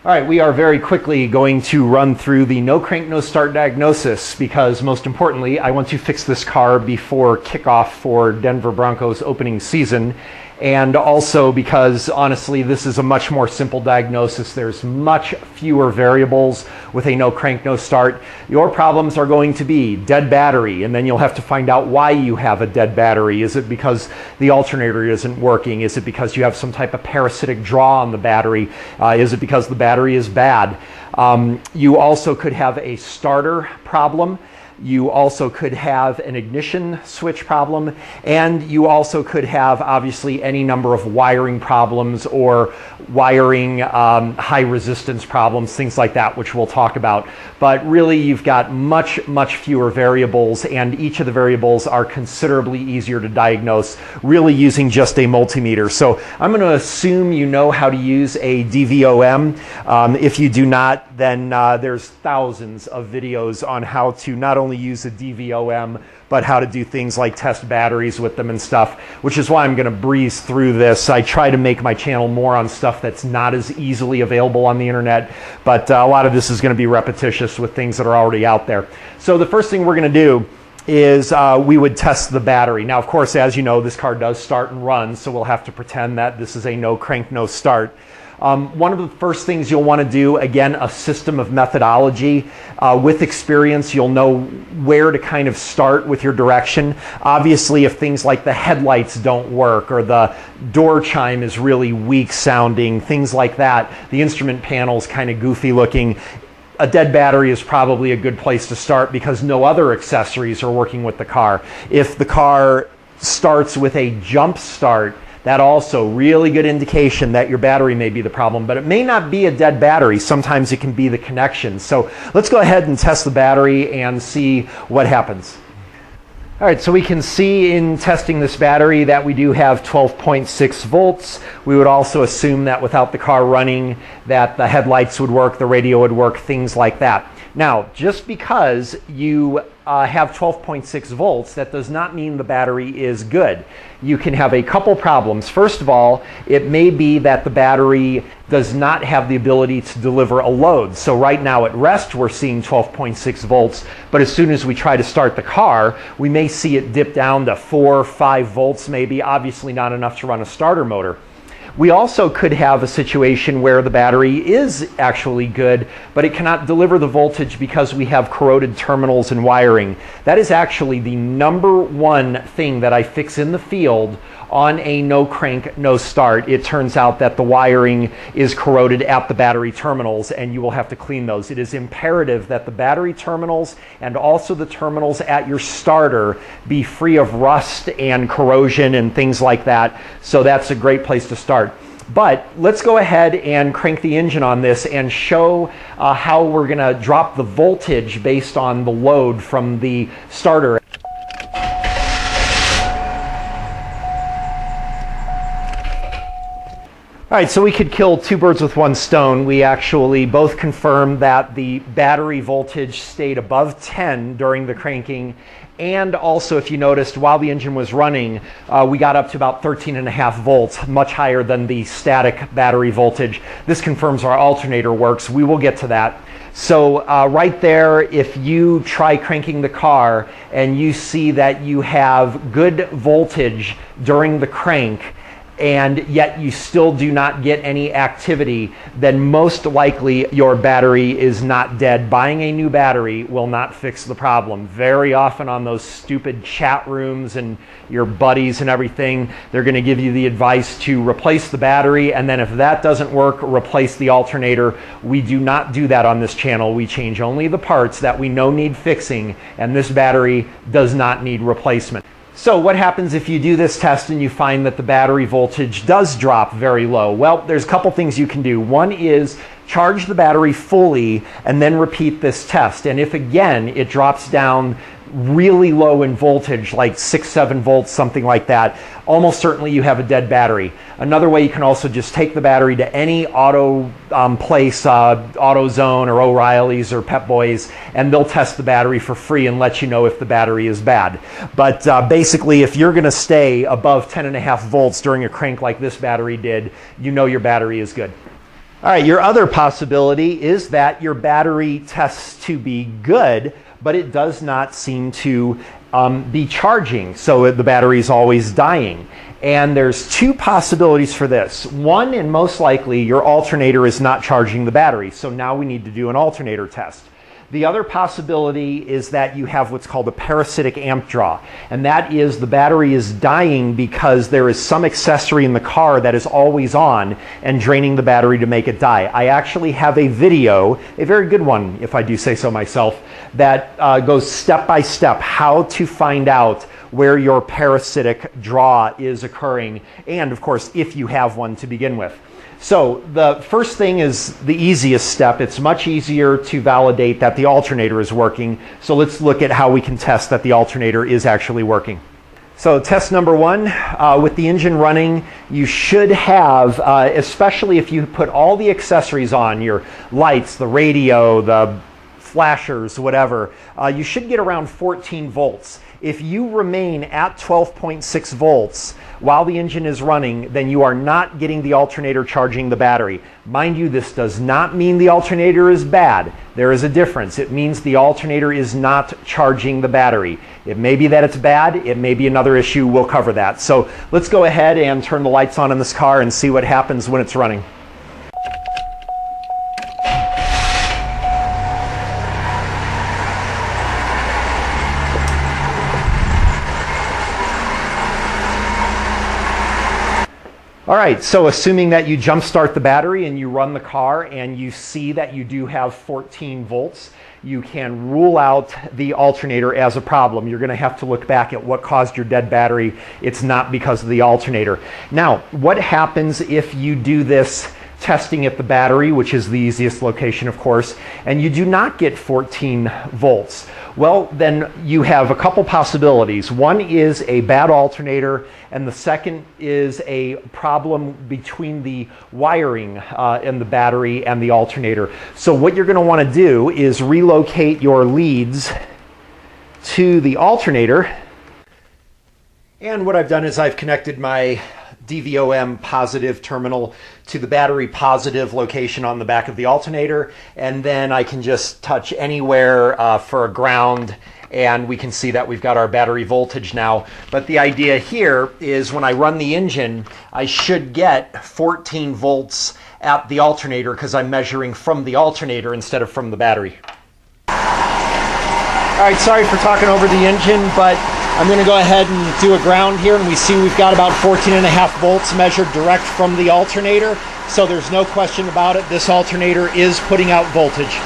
All right, we are very quickly going to run through the no crank, no start diagnosis because most importantly, I want to fix this car before kickoff for Denver Broncos opening season. And also because honestly, this is a much more simple diagnosis. There's much fewer variables with a no crank, no start. Your problems are going to be dead battery, and then you'll have to find out why you have a dead battery. Is it because the alternator isn't working? Is it because you have some type of parasitic draw on the battery? Is it because the battery is bad? You also could have a starter problem. You also could have an ignition switch problem, and you also could have obviously any number of wiring problems or wiring high resistance problems, things like that, which we'll talk about. But really you've got much fewer variables, and each of the variables are considerably easier to diagnose really using just a multimeter. So I'm going to assume you know how to use a DVOM. If you do not, then there's thousands of videos on how to not only use a DVOM, but how to do things like test batteries with them and stuff, which is why I'm going to breeze through this. I try to make my channel more on stuff that's not as easily available on the internet, but a lot of this is going to be repetitious with things that are already out there. So the first thing we're going to do is we would test the battery. Now, of course, as you know, this car does start and run, so we'll have to pretend that this is a no crank, no start. One of the first things you'll want to do, again, a system of methodology. With experience, you'll know where to kind of start with your direction. Obviously, if things like the headlights don't work or the door chime is really weak sounding, things like that, the instrument panel's kind of goofy looking, a dead battery is probably a good place to start because no other accessories are working with the car. If the car starts with a jump start, that also really good indication that your battery may be the problem, but it may not be a dead battery. Sometimes it can be the connection. So let's go ahead and test the battery and see what happens. All right, so we can see in testing this battery that we do have 12.6 volts. We would also assume that without the car running, that the headlights would work, the radio would work, things like that. Now, just because you have 12.6 volts, that does not mean the battery is good. You can have a couple problems. First of all, it may be that the battery does not have the ability to deliver a load. So right now at rest, we're seeing 12.6 volts, but as soon as we try to start the car, we may see it dip down to 4 or 5 volts maybe, obviously not enough to run a starter motor. We also could have a situation where the battery is actually good, but it cannot deliver the voltage because we have corroded terminals and wiring. That is actually the #1 thing that I fix in the field on a no crank, no start. It turns out that the wiring is corroded at the battery terminals, and you will have to clean those. It is imperative that the battery terminals and also the terminals at your starter be free of rust and corrosion and things like that. So that's a great place to start. But let's go ahead and crank the engine on this and show how we're going to drop the voltage based on the load from the starter. All right, so we could kill two birds with one stone. We actually both confirmed that the battery voltage stayed above 10 during the cranking. And also, if you noticed, while the engine was running, we got up to about 13.5 volts, much higher than the static battery voltage. This confirms our alternator works. We will get to that. So right there, if you try cranking the car and you see that you have good voltage during the crank, and yet you still do not get any activity, then most likely your battery is not dead. Buying a new battery will not fix the problem. Very often on those stupid chat rooms and your buddies and everything, they're going to give you the advice to replace the battery, and then if that doesn't work, replace the alternator. We do not do that on this channel. We change only the parts that we know need fixing, and this battery does not need replacement. So what happens if you do this test and you find that the battery voltage does drop very low? Well, there's a couple things you can do. One is charge the battery fully and then repeat this test. And if again it drops down really low in voltage, like 6, 7 volts, something like that, almost certainly you have a dead battery. Another way, you can also just take the battery to any auto place, AutoZone or O'Reilly's or Pep Boys, and they'll test the battery for free and let you know if the battery is bad. But basically, if you're going to stay above 10.5 volts during a crank like this battery did, you know your battery is good. All right, your other possibility is that your battery tests to be good, but it does not seem to be charging, so the battery is always dying. And there's two possibilities for this. One, and most likely, your alternator is not charging the battery, so now we need to do an alternator test. The other possibility is that you have what's called a parasitic amp draw, and that is the battery is dying because there is some accessory in the car that is always on and draining the battery to make it die. I actually have a video, a very good one if I do say so myself, that goes step by step how to find out where your parasitic draw is occurring, and of course if you have one to begin with. So the first thing is the easiest step. It's much easier to validate that the alternator is working. So let's look at how we can test that the alternator is actually working. So test number one, with the engine running, you should have, especially if you put all the accessories on, your lights, the radio, the flashers, whatever, you should get around 14 volts. If you remain at 12.6 volts while the engine is running, then you are not getting the alternator charging the battery. Mind you, this does not mean the alternator is bad. There is a difference. It means the alternator is not charging the battery. It may be that it's bad. It may be another issue. We'll cover that. So let's go ahead and turn the lights on in this car and see what happens when it's running. All right, so assuming that you jump start the battery and you run the car and you see that you do have 14 volts, you can rule out the alternator as a problem. You're going to have to look back at what caused your dead battery. It's not because of the alternator. Now, what happens if you do this testing at the battery, which is the easiest location, of course, and you do not get 14 volts? Well, then you have a couple possibilities. One is a bad alternator, and the second is a problem between the wiring in the battery and the alternator. So what you're going to want to do is relocate your leads to the alternator. And what I've done is I've connected my DVOM positive terminal to the battery positive location on the back of the alternator, and then I can just touch anywhere for a ground, and we can see that we've got our battery voltage now. But the idea here is when I run the engine, I should get 14 volts at the alternator because I'm measuring from the alternator instead of from the battery. All right, sorry for talking over the engine, but I'm going to go ahead and do a ground here, and we see we've got about 14.5 volts measured direct from the alternator. So there's no question about it. This alternator is putting out voltage.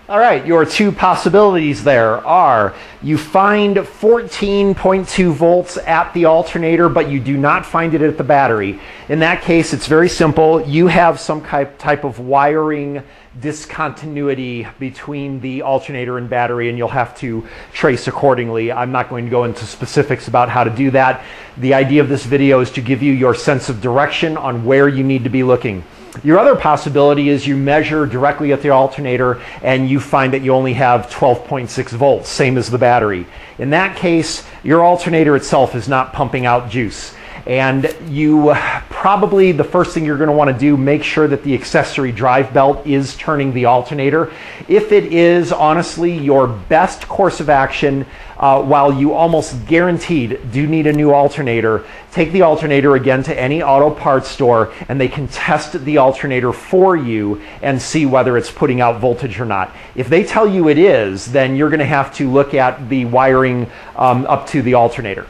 All right, your two possibilities there are you find 14.2 volts at the alternator, but you do not find it at the battery. In that case, it's very simple. You have some type of wiring discontinuity between the alternator and battery, and you'll have to trace accordingly. I'm not going to go into specifics about how to do that. The idea of this video is to give you your sense of direction on where you need to be looking. Your other possibility is you measure directly at the alternator and you find that you only have 12.6 volts, same as the battery. In that case, your alternator itself is not pumping out juice. And you probably, the first thing you're going to want to do, make sure that the accessory drive belt is turning the alternator. If it is, honestly, your best course of action, while you almost guaranteed do need a new alternator, take the alternator again to any auto parts store and they can test the alternator for you and see whether it's putting out voltage or not. If they tell you it is, then you're going to have to look at the wiring up to the alternator.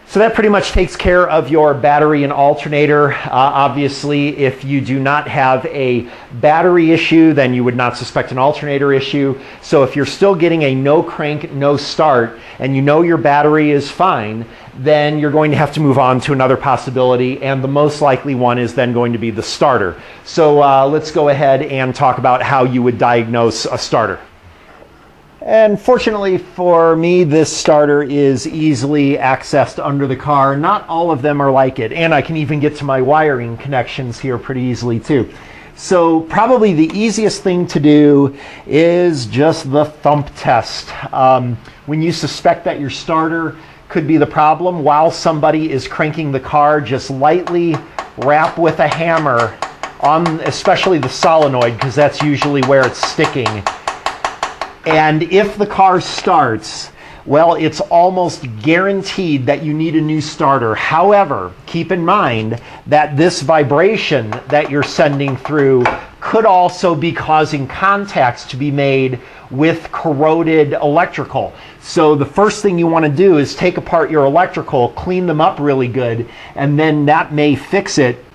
So that pretty much takes care of your battery and alternator. Obviously, if you do not have a battery issue, then you would not suspect an alternator issue. So if you're still getting a no crank, no start, and you know your battery is fine, then you're going to have to move on to another possibility, and the most likely one is then going to be the starter. So let's go ahead and talk about how you would diagnose a starter. And fortunately for me, this starter is easily accessed under the car. Not all of them are like it, and I can even get to my wiring connections here pretty easily too. So probably the easiest thing to do is just the thump test. When you suspect that your starter could be the problem, while somebody is cranking the car, just lightly rap with a hammer on especially the solenoid, because that's usually where it's sticking. And if the car starts, well, it's almost guaranteed that you need a new starter. However, keep in mind that this vibration that you're sending through could also be causing contacts to be made with corroded electrical. So the first thing you want to do is take apart your electrical, clean them up really good, and then that may fix it.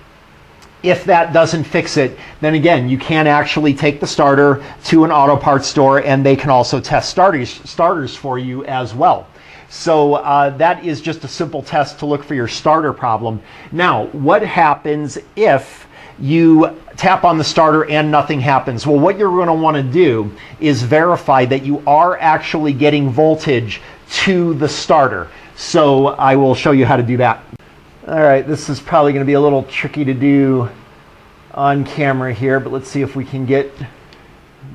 If that doesn't fix it, then again, you can actually take the starter to an auto parts store, and they can also test starters for you as well. So that is just a simple test to look for your starter problem. Now, what happens if you tap on the starter and nothing happens? Well, what you're going to want to do is verify that you are actually getting voltage to the starter. So I will show you how to do that. All right, this is probably going to be a little tricky to do on camera here, but let's see if we can get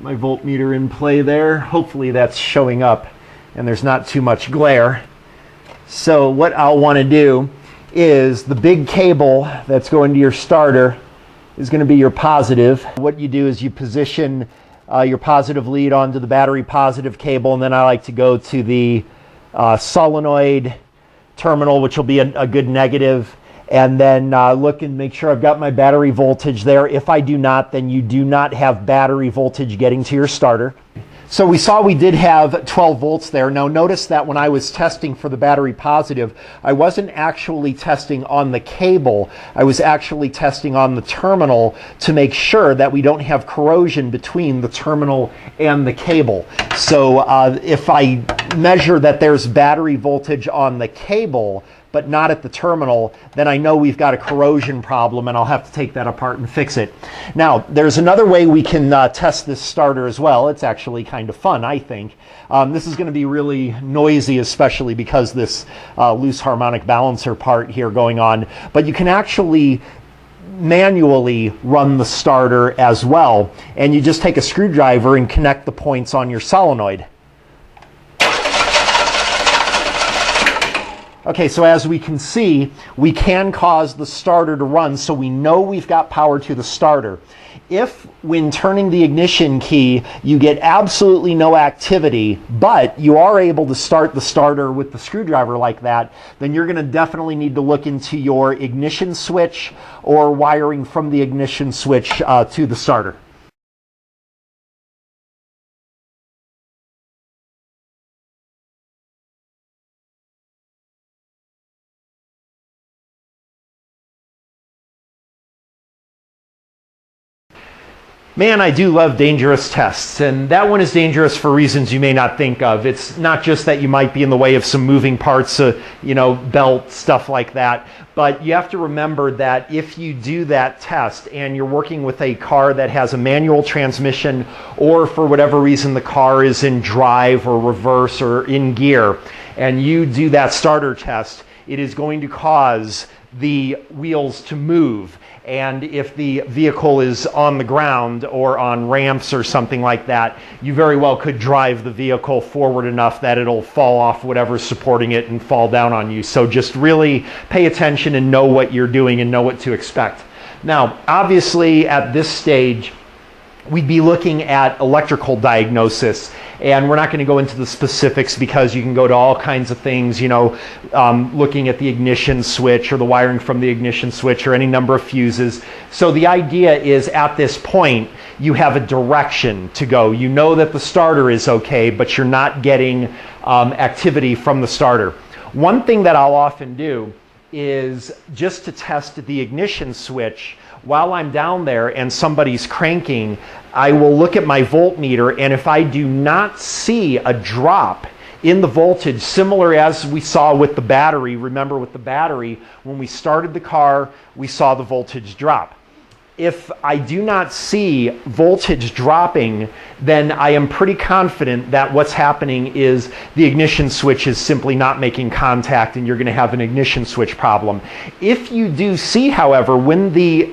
my voltmeter in play there. Hopefully that's showing up and there's not too much glare. So what I'll want to do is the big cable that's going to your starter is going to be your positive. What you do is you position your positive lead onto the battery positive cable, and then I like to go to the solenoid terminal, which will be a good negative, and then look and make sure I've got my battery voltage there. If I do not, then you do not have battery voltage getting to your starter. So we saw we did have 12 volts there. Now notice that when I was testing for the battery positive, I wasn't actually testing on the cable. I was actually testing on the terminal to make sure that we don't have corrosion between the terminal and the cable. So if I measure that there's battery voltage on the cable, but not at the terminal, then I know we've got a corrosion problem, and I'll have to take that apart and fix it. Now, there's another way we can test this starter as well. It's actually kind of fun, I think. This is going to be really noisy, especially because this loose harmonic balancer part here going on. But you can actually manually run the starter as well. And you just take a screwdriver and connect the points on your solenoid. Okay, so as we can see, we can cause the starter to run, so we know we've got power to the starter. If, when turning the ignition key, you get absolutely no activity, but you are able to start the starter with the screwdriver like that, then you're going to definitely need to look into your ignition switch or wiring from the ignition switch to the starter. Man, I do love dangerous tests, and that one is dangerous for reasons you may not think of. It's not just that you might be in the way of some moving parts, belt, stuff like that, but you have to remember that if you do that test and you're working with a car that has a manual transmission, or for whatever reason the car is in drive or reverse or in gear, and you do that starter test, it is going to cause the wheels to move. And if the vehicle is on the ground or on ramps or something like that, you very well could drive the vehicle forward enough that it'll fall off whatever's supporting it and fall down on you. So just really pay attention and know what you're doing and know what to expect. Now, obviously at this stage, we'd be looking at electrical diagnosis, and we're not going to go into the specifics because you can go to all kinds of things, looking at the ignition switch or the wiring from the ignition switch or any number of fuses. So the idea is at this point, you have a direction to go. You know that the starter is okay, but you're not getting activity from the starter. One thing that I'll often do is just to test the ignition switch. While I'm down there and somebody's cranking, I will look at my voltmeter, and if I do not see a drop in the voltage, similar as we saw with the battery, remember with the battery, when we started the car, we saw the voltage drop. If I do not see voltage dropping, then I am pretty confident that what's happening is the ignition switch is simply not making contact, and you're going to have an ignition switch problem. If you do see, however, when the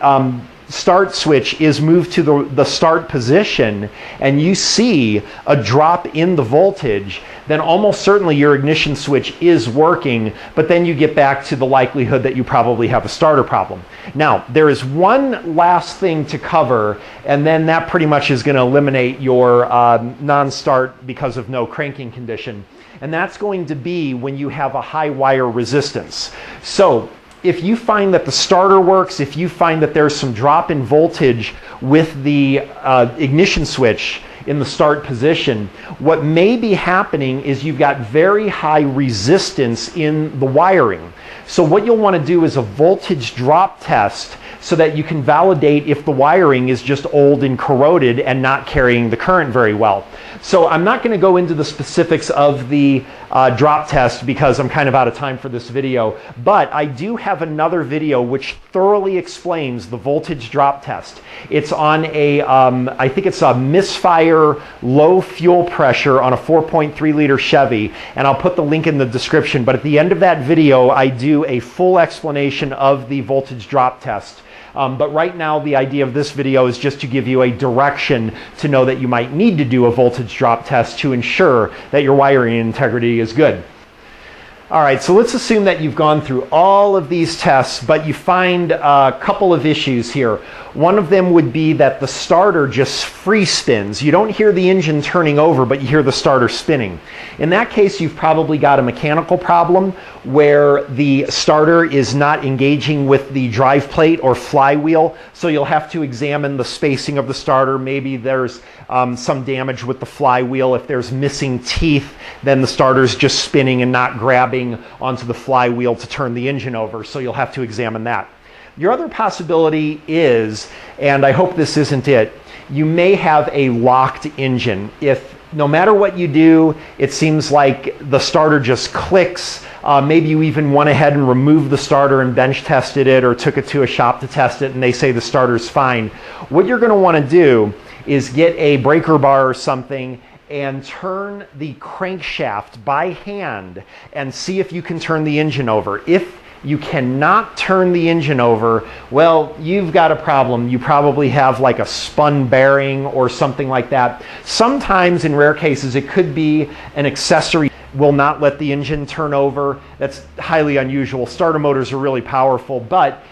start switch is moved to the start position and you see a drop in the voltage, then almost certainly your ignition switch is working, but then you get back to the likelihood that you probably have a starter problem. Now, there is one last thing to cover, and then that pretty much is going to eliminate your non-start because of no cranking condition. And that's going to be when you have a high wire resistance. So if you find that the starter works, if you find that there's some drop in voltage with the ignition switch in the start position, what may be happening is you've got very high resistance in the wiring. So what you'll want to do is a voltage drop test so that you can validate if the wiring is just old and corroded and not carrying the current very well. So I'm not going to go into the specifics of the drop test because I'm kind of out of time for this video, but I do have another video which thoroughly explains the voltage drop test. It's on a, I think it's a misfire low fuel pressure on a 4.3 liter Chevy, and I'll put the link in the description, but at the end of that video I do a full explanation of the voltage drop test. But right now the idea of this video is just to give you a direction to know that you might need to do a voltage drop test to ensure that your wiring integrity is good. All right, so let's assume that you've gone through all of these tests, but you find a couple of issues here. One of them would be that the starter just free spins. You don't hear the engine turning over, but you hear the starter spinning. In that case, you've probably got a mechanical problem where the starter is not engaging with the drive plate or flywheel, so you'll have to examine the spacing of the starter. Maybe there's some damage with the flywheel. If there's missing teeth, then the starter's just spinning and not grabbing onto the flywheel to turn the engine over, so you'll have to examine that. Your other possibility is, and I hope this isn't it, you may have a locked engine. If no matter what you do, it seems like the starter just clicks. Maybe you even went ahead and removed the starter and bench tested it or took it to a shop to test it and they say the starter's fine. What you're going to want to do is get a breaker bar or something and turn the crankshaft by hand and see if you can turn the engine over. If you cannot turn the engine over, well, you've got a problem. You probably have like a spun bearing or something like that. Sometimes, in rare cases, it could be an accessory will not let the engine turn over. That's highly unusual. Starter motors are really powerful, but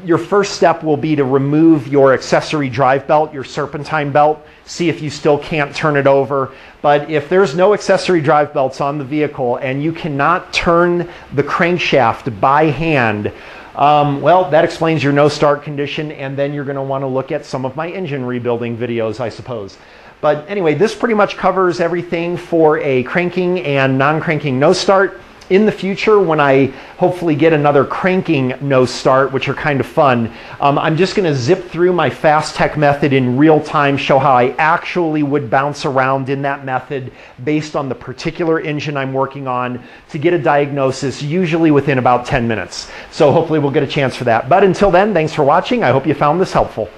your first step will be to remove your accessory drive belt, your serpentine belt, see if you still can't turn it over. But if there's no accessory drive belts on the vehicle and you cannot turn the crankshaft by hand, well, that explains your no start condition, and then you're going to want to look at some of my engine rebuilding videos, I suppose. But anyway, this pretty much covers everything for a cranking and non-cranking no start. In the future, when I hopefully get another cranking no start, which are kind of fun, I'm just going to zip through my FASTTEC method in real time, show how I actually would bounce around in that method based on the particular engine I'm working on to get a diagnosis, usually within about 10 minutes. So hopefully we'll get a chance for that. But until then, thanks for watching. I hope you found this helpful.